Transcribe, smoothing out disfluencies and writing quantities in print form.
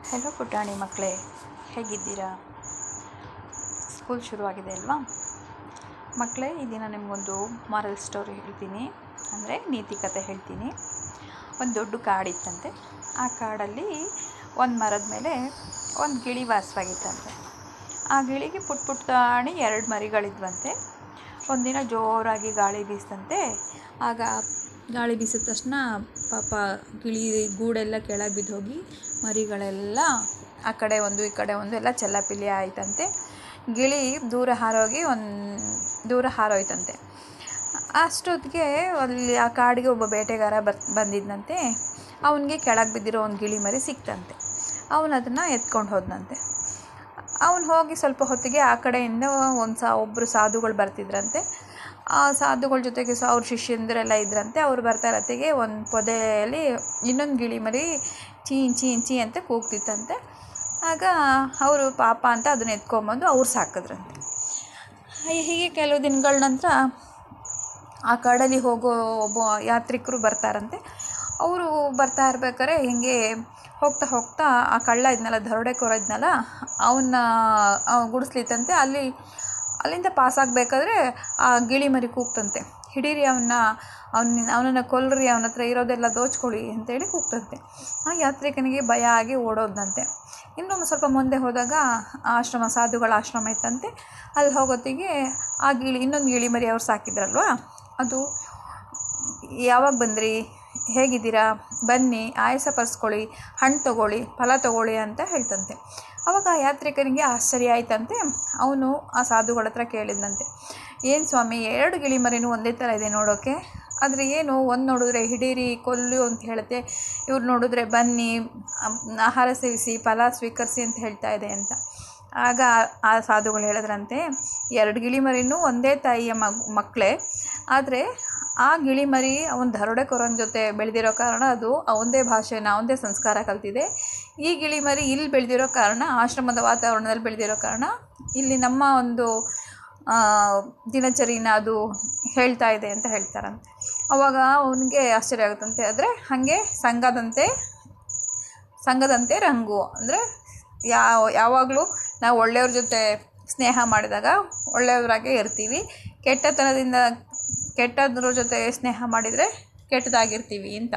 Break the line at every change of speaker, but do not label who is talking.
Hello ಪುಟಾಣಿ ಮಕ್ಕಳೇ, ಹೇಗಿದ್ದೀರಾ? ಸ್ಕೂಲ್ ಶುರುವಾಗಿದೆ ಅಲ್ವಾ ಮಕ್ಕಳೇ? ಈ ದಿನ ನಿಮಗೊಂದು ಮಾರಲ್ ಸ್ಟೋರಿ ಹೇಳ್ತೀನಿ, ಅಂದರೆ ನೀತಿ ಕಥೆ ಹೇಳ್ತೀನಿ. ಒಂದು ದೊಡ್ಡ ಕಾಡಿತ್ತಂತೆ. ಆ ಕಾಡಲ್ಲಿ ಒಂದು ಮರದ ಮೇಲೆ ಒಂದು ಗಿಳಿ ವಾಸವಾಗಿತ್ತಂತೆ. ಆ ಗಿಳಿಗೆ ಪುಟ್ಟಾಣಿ 2 ಮರಿಗಳಿದ್ವಂತೆ. ಒಂದಿನ ಜೋರಾಗಿ ಗಾಳಿ ಬೀಸ್ತಂತೆ. ಆಗ ಗಾಳಿ ಬೀಸಿದ ತಕ್ಷಣ ಪಾಪ ಗಿಳಿ ಗೂಡೆಲ್ಲ ಕೆಳಗೆ ಬಿದ್ದು ಹೋಗಿ ಮರಿಗಳೆಲ್ಲ ಆ ಕಡೆ ಒಂದು ಈ ಕಡೆ ಒಂದು ಎಲ್ಲ ಚೆಲ್ಲಾಪಿಲ್ಲಿ ಆಯ್ತಂತೆ. ಗಿಳಿ ದೂರ ಹಾರೋಯ್ತಂತೆ. ಅಷ್ಟೊತ್ತಿಗೆ ಅಲ್ಲಿ ಆ ಕಾಡಿಗೆ ಒಬ್ಬ ಬೇಟೆಗಾರ ಬಂದಿದ್ದಂತೆ. ಅವನಿಗೆ ಕೆಳಗೆ ಬಿದ್ದಿರೋ ಒಂದು ಗಿಳಿ ಮರಿ ಸಿಕ್ತಂತೆ. ಅವನು ಅದನ್ನು ಎತ್ಕೊಂಡು ಹೋದನಂತೆ. ಅವನು ಹೋಗಿ ಸ್ವಲ್ಪ ಹೊತ್ತಿಗೆ ಆ ಕಡೆಯಿಂದ ಒಬ್ಬರು ಸಾಧುಗಳು ಬರ್ತಿದ್ರಂತೆ. ಆ ಸಾಧುಗಳ ಜೊತೆಗೆ ಅವ್ರ ಶಿಷ್ಯಂದರೆಲ್ಲ ಇದ್ರಂತೆ. ಅವ್ರು ಬರ್ತಾರತ್ತಿಗೆ ಒಂದು ಪೊದೆಯಲ್ಲಿ ಇನ್ನೊಂದು ಗಿಳಿ ಮರಿ ಚೀನ್ ಚೀನ್ ಚೀ ಅಂತ ಕೂಗ್ತಿತ್ತಂತೆ. ಆಗ ಅವರು ಪಾಪ ಅಂತ ಅದನ್ನು ಎತ್ಕೊಂಬಂದು ಅವ್ರು ಸಾಕಿದ್ರಂತೆ. ಹೀಗೆ ಕೆಲವು ದಿನಗಳ ನಂತರ ಆ ಕಾಡಲ್ಲಿ ಹೋಗೋ ಒಬ್ಬ ಯಾತ್ರಿಕರು ಬರ್ತಾರಂತೆ. ಅವರು ಬರ್ತಾ ಇರ್ಬೇಕಾದ್ರೆ ಹಿಂಗೆ ಹೋಗ್ತಾ ಹೋಗ್ತಾ ಆ ಕಳ್ಳ ಇದ್ನಲ್ಲ, ದರೋಡೆಕೋರ ಇದ್ನಲ್ಲ, ಅವನ್ನ ಗುಡಿಸ್ಲಿತ್ತಂತೆ. ಅಲ್ಲಿಂದ ಪಾಸಾಗಬೇಕಾದ್ರೆ ಆ ಗಿಳಿ ಮರಿ ಕೂಗ್ತಂತೆ, ಹಿಡೀರಿ ಅವನನ್ನು ಕೊಲ್ಲರಿ, ಅವನ ಹತ್ರ ಇರೋದೆಲ್ಲ ದೋಚ್ಕೊಳ್ಳಿ ಅಂತೇಳಿ ಕೂಗ್ತಂತೆ. ಆ ಯಾತ್ರಿಕನಿಗೆ ಭಯ ಆಗಿ ಓಡೋದಂತೆ. ಇನ್ನೊಂದು ಸ್ವಲ್ಪ ಮುಂದೆ ಹೋದಾಗ ಸಾಧುಗಳ ಆಶ್ರಮ ಇತ್ತಂತೆ. ಅಲ್ಲಿ ಹೋಗೋತ್ತಿಗೆ ಆ ಇನ್ನೊಂದು ಗಿಳಿ ಮರಿ ಅವ್ರು ಸಾಕಿದ್ರಲ್ವ, ಅದು ಯಾವಾಗ ಬಂದ್ರಿ, ಹೇಗಿದ್ದೀರಾ, ಬನ್ನಿ, ಆಯಾಸ ಪಡಿಸ್ಕೊಳ್ಳಿ, ಹಣ್ಣು ತೊಗೊಳ್ಳಿ, ಫಲ ತೊಗೊಳ್ಳಿ ಅಂತ ಹೇಳ್ತಂತೆ. ಅವಾಗ ಆ ಯಾತ್ರಿಕನಿಗೆ ಆಶ್ಚರ್ಯ ಆಯ್ತಂತೆ. ಅವನು ಆ ಸಾಧುಗಳ ಹತ್ರ ಕೇಳಿದಂತೆ, ಏನು ಸ್ವಾಮಿ, 2 ಗಿಳಿ ಮರಿನೂ ಒಂದೇ ಥರ ಇದೆ ನೋಡೋಕ್ಕೆ, ಆದರೆ ಏನು ಒಂದು ನೋಡಿದ್ರೆ ಹಿಡೀರಿ ಕೊಲ್ಲು ಅಂತ ಹೇಳುತ್ತೆ, ಇವ್ರು ನೋಡಿದ್ರೆ ಬನ್ನಿ, ಆಹಾರ ಸೇವಿಸಿ, ಫಲ ಸ್ವೀಕರಿಸಿ ಅಂತ ಹೇಳ್ತಾ ಇದೆ ಅಂತ. ಆಗ ಆ ಸಾಧುಗಳು ಹೇಳಿದ್ರಂತೆ, 2 ಗಿಳಿ ಮರಿನೂ ಒಂದೇ ತಾಯಿಯ ಮಕ್ಕಳೇ, ಆದರೆ ಆ ಗಿಳಿ ಮರಿ ಅವನ ದರೋಡೆಕೋರನ ಜೊತೆ ಬೆಳೆದಿರೋ ಕಾರಣ ಅದು ಅವನದೇ ಭಾಷೆನ, ಅವನದೇ ಸಂಸ್ಕಾರ ಕಲ್ತಿದೆ. ಈ ಗಿಳಿ ಮರಿ ಇಲ್ಲಿ ಬೆಳೆದಿರೋ ಕಾರಣ, ಆಶ್ರಮದ ವಾತಾವರಣದಲ್ಲಿ ಬೆಳೆದಿರೋ ಕಾರಣ, ಇಲ್ಲಿ ನಮ್ಮ ಒಂದು ದಿನಚರಿನ ಅದು ಹೇಳ್ತಾ ಇದೆ ಅಂತ ಹೇಳ್ತಾರಂತೆ. ಅವಾಗ ಅವನಿಗೆ ಆಶ್ಚರ್ಯ ಆಗುತ್ತಂತೆ. ಆದರೆ ಹಾಗೆ ಸಂಘದಂತೆ ರಂಗು, ಅಂದರೆ ಯಾವಾಗಲೂ ನಾವು ಒಳ್ಳೆಯವ್ರ ಜೊತೆ ಸ್ನೇಹ ಮಾಡಿದಾಗ ಒಳ್ಳೆಯವರಾಗೇ ಇರ್ತೀವಿ, ಕೆಟ್ಟದ್ರ ಜೊತೆ ಸ್ನೇಹ ಮಾಡಿದರೆ ಕೆಟ್ಟದಾಗಿರ್ತೀವಿ ಅಂತ.